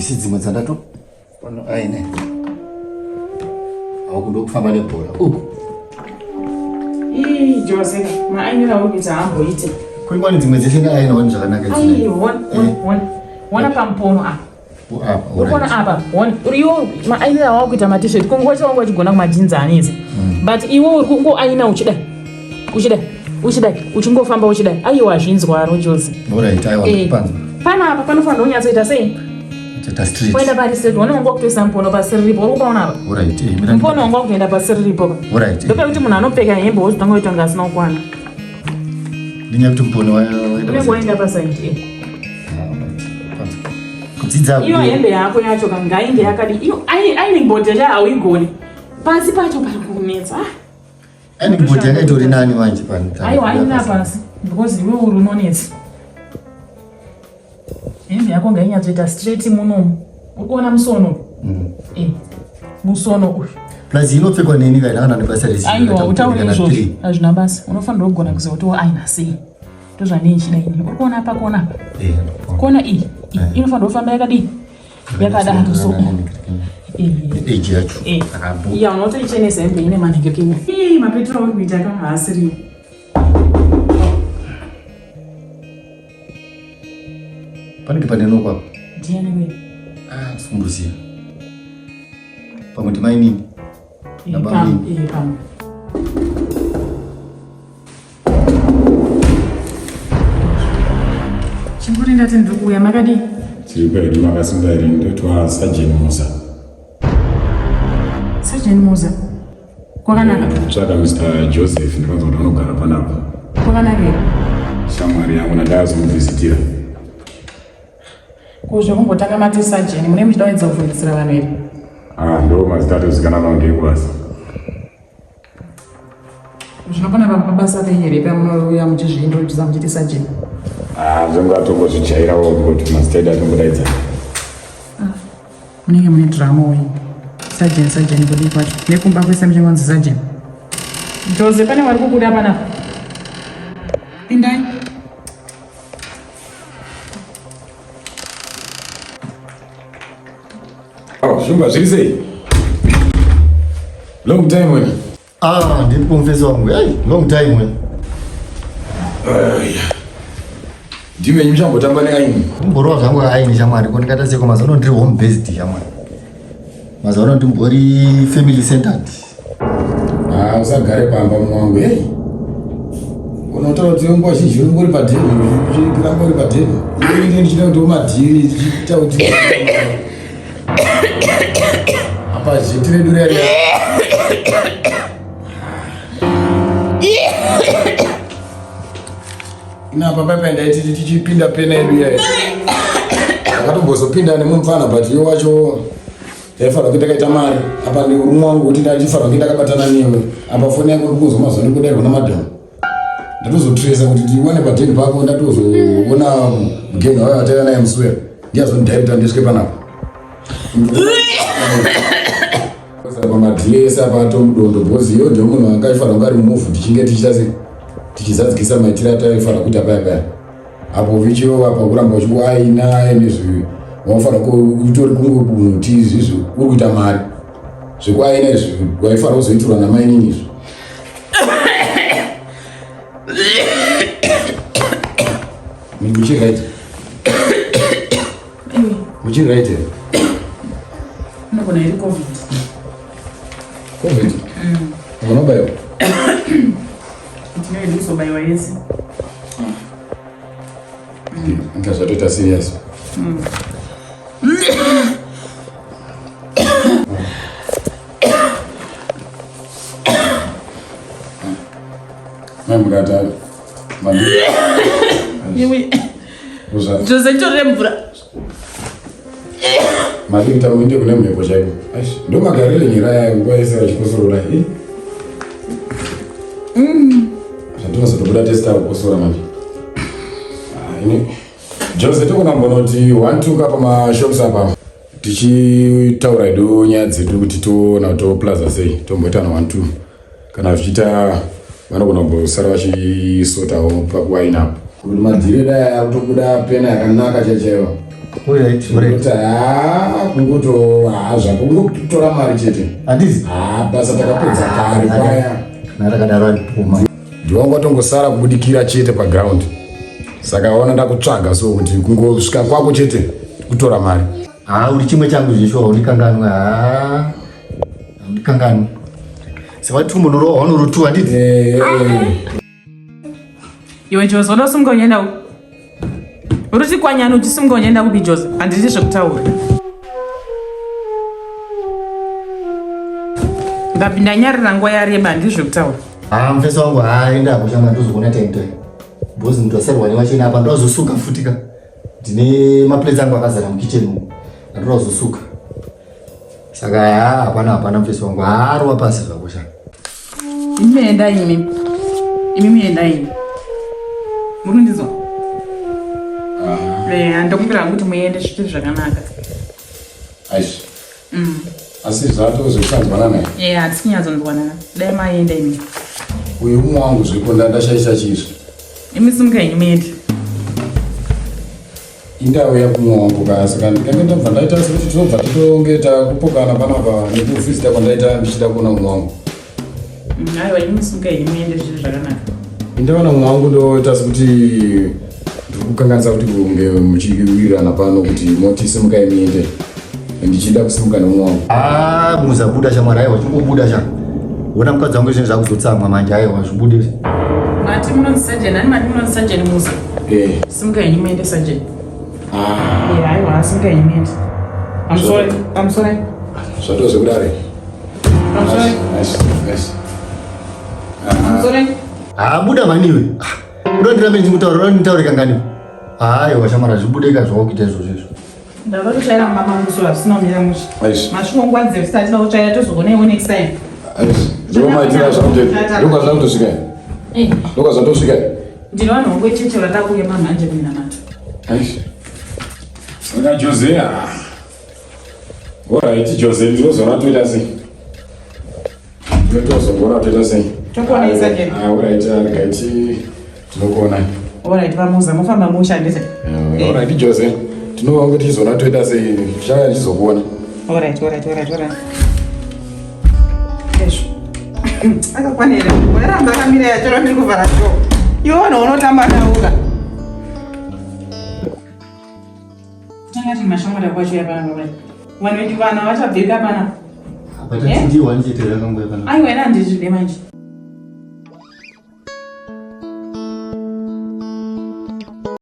bvisi dzimwe dzandato pano aine akundo kufamba nebhora uku Joseph maainira ukuthi ahamboite kwani dzimwe dzese ndainaona zvakanaka wana pampono apa ukona apa uriyo maainira wakuita matishet kungocha wangu achigona kumajinza anezi but iwo uri kungo aina uchidai uchingofamba uchidai aiwa zvinzwa ro Jose alright aiwa pana apa panofanira unyatsoita sei kwenda pari street wana wangu kutoisa mpono pasiripo uri kupaona apa alright mpono wangu kuenda pasiripo pa alright ndopekuti munhu anopfeka hembe wozotanga kuita kunge asina kukwana ndinya kuti mpono waenda pasaidi kudzidza iyo hembe yako yacho kangainge yakadi iyo aine bhodhi hauigoni pasi pacho pari kunetsa aine bhodhi yakaitori nani manje pani aiwa aina pasi because iwe uri unonetsa hembe yako ngainyatsoita straight munomu uri kuona musono musono uyu plus inopfekwa neni kana kana nebasa resi aiwa utauri izvozvo hazvina basa unofanira kugona kuziva kuti aina sei ndozvanei chida ini uri kuona apa kuona apa kuona iyi inofanira kufamba yakadii yakadaro so age yacho iya unotoichenesa hembe ine manhengekemo mapetrol uri kuita kanga haasiriwo panenge panenokwapa ndiani wei sikumbuziva pamwe timainini pamwe chinguri ndati ndiri kuuya makadii tiri kwedu makasimba here ndotwa Sergeant Musa. Sergeant Musa kwakanaka tsvaka Mr. Joseph ndikanzwa kuti anogara panapa kwakanaka here shamwari yangu ndakazomuvhizitira kuzvokumbotanga mati Sergeant mune muchidaidza kuvhunzisira vanhu here ndo mazita atozikana nao ngekwasa zvinokona pamabasa ake here pamunouya muchizviindodzisa muchiti Sergeant zvongatongozvijairawo kuti mazita edu atongodaidzana munenge mune drama wei Sergeant kudii kwacho nekumba kwese muchingonzi Sergeant Jose pane vari kukuda panapa pindai Shumba zviri sei long time wena ndiri kumufesa wangu long time wena ndivenyu muchambotamba neaini kumborova zvangu aini shamwari ko ndingataseko mazaano ndiri home based shamwari mazaano ndimbori family centered usagare pamba mwangu unotaura kuti nguva zhinji uri ngori padheni uchiramba uri padheni ine ndichida kuti umadhiri tichiita kuti apa zvetire durere inapa papaendaiti tichipinda pena yedu yayo akatombozopinda nemumufana but iwe wacho taifanira kuti takaita mari apa ndiurumwe wangu kuti ndatifanira kuti ndakabatana newe apa foni yangu uri kuzwa mazuva ndikudairwa namadhamu ndatozotresa kuti ndiwane padheni pako ndatozoona mugenga wayo ataiva naye muswera ndiyazondidairita ndisvike panapa pamadhilesi apa atomudondo bhozi iyo ndio munhu anga aifanira kunge ari mumuvhu tichinge tichizadzikisa maitiro ataifanira kuita paya apo vichiwo apa kuramba uchibo aina nezvi wafanira utori kungomuti izvizvi uri kuita mari zvekuaina izvi waifanira kuzoitirwa namainini izvo muchiraita muchiraita unogona iri covid unobayiwa tinoidi kuzobayiwa yese ngazvatoita serious mamukata Jose chore mvura madikita uende kune mhepo chaiko ndo magarire nyira yayo nguva yese vachikosorora zvatonozotobuda tesita kukosora manje Jose tokunambonoti 1-2 kapamashops apa tichitaura edu nyaya dzedu kuti toona toplaza sei tomboita na 1-2 kana zvichiita vanogona kumbosara vachisotawo pakuwaina kuti madhiri dai akutobuda pena yakanaka chaichaiva kungoto zvako kungotora mari chete handisi basa takapedza kare paya natakadaro andipuma ndiwangotongosara kubudikira chete paground saka waona ndakutsvaga so kuti kungosvika kwako chete kutora mari uri chimwe changu zveshuwa undikanganwe undikanganwe sevatumbunurowa unorutuwa nditi iwe Jose unosunga unyenda ku uri chikwanyana uchisunga unyenda kupi Jose handiti zvekutaura ndapinda nyarira nguva yareba handiti zvekutaura mufesi wangu enda kushanga ndozoona taimtai bhozi ndosarwa nevachena apa ndozosuka futika ndine maplets angu akazara mukicheni umu andozosuka saka hapana mufesi wangu arova pasi zvakushanga imienda imi muri ndizwa ndokumbira kuti muende zviti zvakanaka aishi asi zvatozvesanzwana naye hatisi kunyatsonzwanana dai maenda imi uyu umwe wangu zviko ndandashaisa chizvo imi simukaini muende indau yakumwe wangu saka ndikange ndabva ndaita sekuti tinobva titonge takupokana panapa nekuvhizita kwandaita ndichida kuona umwe wangu aiwa imi simukaini muende zviti zvakanaka indaona umwe wangu ndoita sekuti ndiri kukanganisa kuti kunge muchiwirirana pano kuti moti simukai muende ndichida kusimuka neumwe wangu muzabuda shamwari aiwa chingobuda cha ona mukadzi wangu zvinhu zvakuzotsamwa manje aiwa zvibude mati munonzisajeni ani mati munonzisajeni musa simukaini muende sajeni aiwa simukaini muende I'm sorry zvatozvekudare buda maniwe urondirambe ndichimutaura nditaure kanganiwo aiwa shamwari zvibudeka zvakuita izvozvo ndava kutsvaira mama musu vasina umira muchi mashuwo nguva dzevisa atina kutsvaira tozogonaiwo next time zvomaitira zvautosvika ndokwazvatosvika ndine vanhu vangu echeche vatakuye mamhanje kuina mato aka Jose oright Jose ndinozona toita sei tozongona toita sei tokuona isajeni oright arikaiti tinokuona oright vamuza mufamba mushandise oright Jose tinovangu tichizona toita sei tichanga tichizokuona oright ezvo akakwanira uneramba akamira yachora ndiri kuvhara sho iwo vanhu unotamba nauka tangati mashamwari akwacho yapana vanhu vana vachabveka pana aiwa ena handizvide manje